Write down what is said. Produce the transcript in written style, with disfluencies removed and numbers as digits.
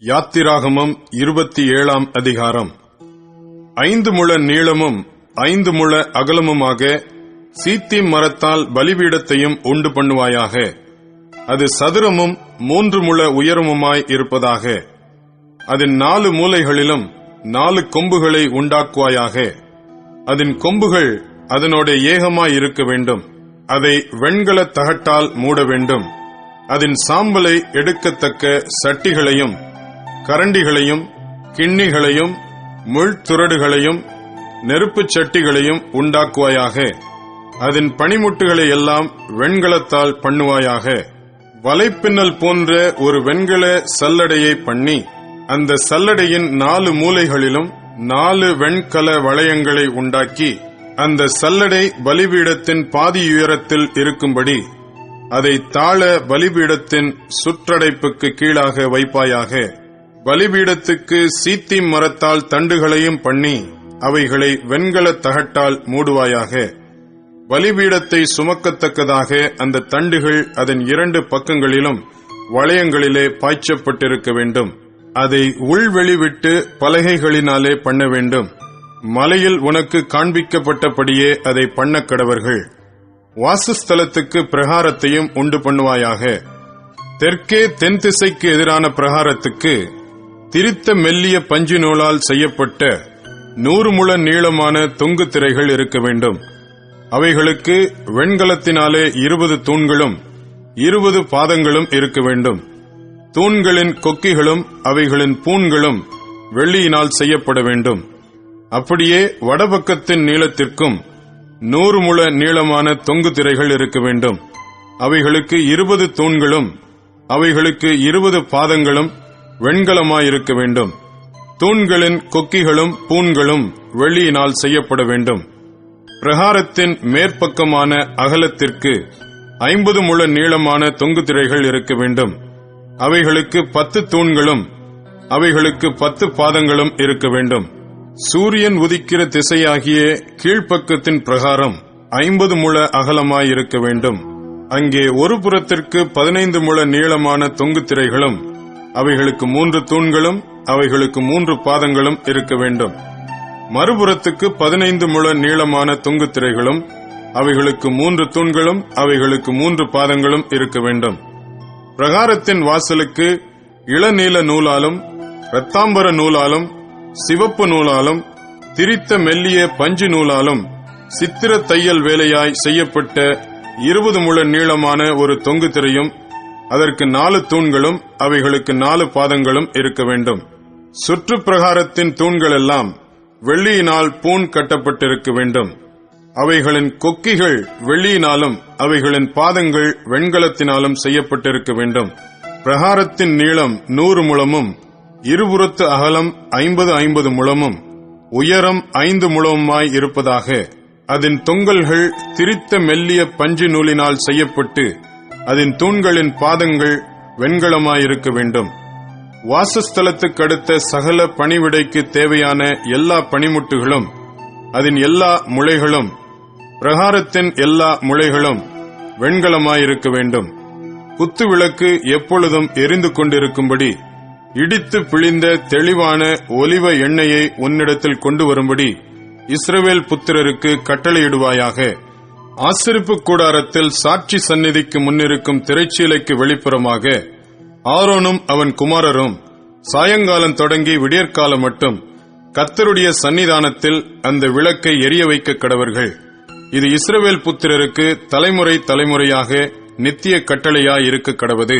யாத்திராகமம் 27 அதிகாரம். 5 முழ நீளமும் 5 முழ அகலமுமாக சீத்திம் மரத்தால் பலிபீடத்தையும் உண்டு பண்ணுவாயாக. அது சதுரமும் 3 முழ உயரமுமாய் இருப்பதாக. அதன் 4 மூலைகளிலும் 4 கொம்புகளை உண்டாக்குவாயாக. அதன் கொம்புகள் அதனோட ஏகமாய் இருக்க வேண்டும். அதை வெண்கல தகட்டால் மூட வேண்டும். அதன் சாம்பலை எடுக்கத்தக்க சட்டிகளையும் கரண்டிகளையும் கிண்ணிகளையும் முள்துறடுகளையும் நெருப்புச் சட்டிகளையும் உண்டாக்குவாயாக. அதன் பனிமுட்டுகளை எல்லாம் வெண்கலத்தால் பண்ணுவாயாக. வலைப்பின்னல் போன்ற ஒரு வெண்கல சல்லடையை பண்ணி அந்த சல்லடையின் 4 மூலைகளிலும் 4 வெண்கல வளையங்களை உண்டாக்கி அந்த சல்லடை பலிபீடத்தின் பாதி உயரத்தில் இருக்கும்படி அதை தாழ பலிபீடத்தின் சுற்றடைப்புக்கு கீழாக வைப்பாயாக. பலிபீடத்துக்கு சீத்திம் மரத்தால் தண்டுகளையும் பண்ணி அவைகளை வெண்கல தகட்டால் மூடுவாயாக. பலிபீடத்தை சுமக்கத்தக்கதாக அந்த தண்டுகள் அதன் 2 பக்கங்களிலும் வளையங்களிலே பாய்ச்சப்பட்டிருக்க வேண்டும். அதை உள்வெளிவிட்டு பலகைகளினாலே பண்ண வேண்டும். மலையில் உனக்கு காண்பிக்கப்பட்டபடியே அதை பண்ண கடவர்கள். வாசஸ்தலத்துக்கு பிரகாரத்தையும் உண்டு பண்ணுவாயாக. தெற்கே தென் திசைக்கு எதிரான பிரகாரத்துக்கு திரித்த மெல்லிய பஞ்சு நூலால் செய்யப்பட்ட 100 முழ நீளமான தொங்கு திரைகள் இருக்க வேண்டும். அவைகளுக்கு வெண்கலத்தினாலே 20 தூண்களும் 20 பாதங்களும் இருக்க வேண்டும். தூண்களின் கொக்கிகளும் அவைகளின் பூண்களும் வெள்ளியினால் செய்யப்பட வேண்டும். அப்படியே வடபக்கத்தின் நீளத்திற்கும் 100 முழ நீளமான தொங்கு திரைகள் இருக்க வேண்டும். அவைகளுக்கு 20 தூண்களும் அவைகளுக்கு 20 பாதங்களும் வெண்கலமாயிருக்க வேண்டும். தூண்களின் கொக்கிகளும் பூண்களும் வெள்ளியினால் செய்யப்பட வேண்டும். பிரகாரத்தின் மேற்பக்கமான அகலத்திற்கு 50 முழ நீளமான தொங்கு திரைகள் இருக்க வேண்டும். அவைகளுக்கு 10 தூண்களும் அவைகளுக்கு 10 பாதங்களும் இருக்க வேண்டும். சூரியன் உதிக்கிற திசையாகிய கீழ்ப்பக்கத்தின் பிரகாரம் 50 முழ அகலமாயிருக்க வேண்டும். அங்கே ஒரு புறத்திற்கு 15 முழ நீளமான தொங்கு திரைகளும் அவைகளுக்கு 3 தூண்களும் அவைகளுக்கு 3 பாதங்களும் இருக்க வேண்டும். மறுபுறத்துக்கு 15 முழ நீளமான தொங்கு திரைகளும் அவைகளுக்கு 3 தூண்களும் அவைகளுக்கு 3 பாதங்களும் இருக்க வேண்டும். பிரகாரத்தின் வாசலுக்கு இளநீல நூலாலும் இரத்தாம்பர நூலாலும் சிவப்பு நூலாலும் திரித்த மெல்லிய பஞ்சு நூலாலும் சித்திர தையல் வேலையாய் செய்யப்பட்ட 20 முழ நீளமான ஒரு தொங்கு திரையும் அதற்கு 4 தூண்களும் அவைகளுக்கு 4 பாதங்களும் இருக்க வேண்டும். சுற்று பிரகாரத்தின் தூண்கள் எல்லாம் வெள்ளியினால் பூண் கட்டப்பட்டிருக்க வேண்டும். அவைகளின் கொக்கிகள் வெள்ளியினாலும் அவைகளின் பாதங்கள் வெண்கலத்தினாலும் செய்யப்பட்டிருக்க வேண்டும். பிரகாரத்தின் நீளம் 100 முழமும் இருபுறத்து அகலம் 50 முழமும் உயரம் 5 முழமுமாய் இருப்பதாக. அதன் தொங்கல்கள் திரித்த மெல்லிய பஞ்சு நூலினால் செய்யப்பட்டு அதன் தூண்களின் பாதங்கள் வெண்கலமாயிருக்க வேண்டும். வாசஸ்தலத்துக்கு அடுத்த சகல பணிவிடைக்கு தேவையான எல்லா பணிமுட்டுகளும் அதன் எல்லா முளைகளும் பிரகாரத்தின் எல்லா முளைகளும் வெண்கலமாயிருக்க வேண்டும். குத்து விளக்கு எப்பொழுதும் எரிந்து கொண்டிருக்கும்படி இடித்து பிழிந்த தெளிவான ஒலிவ எண்ணெயை உன்னிடத்தில் கொண்டு வரும்படி இஸ்ரவேல் புத்திரருக்கு கட்டளையிடுவாயாக. ஆசரிப்பு கூடாரத்தில் சாட்சி சந்நிதிக்கு முன்னிருக்கும் திரைச்சீலைக்கு வெளிப்புறமாக ஆரோனும் அவன் குமாரரும் சாயங்காலம் தொடங்கி விடியற்காலம் மட்டும் கர்த்தருடைய சன்னிதானத்தில் அந்த விளக்கை எரிய வைக்க கடவர்கள். இது இஸ்ரவேல் புத்திரருக்கு தலைமுறை தலைமுறையாக நித்திய கட்டளையாயிருக்க கடவது.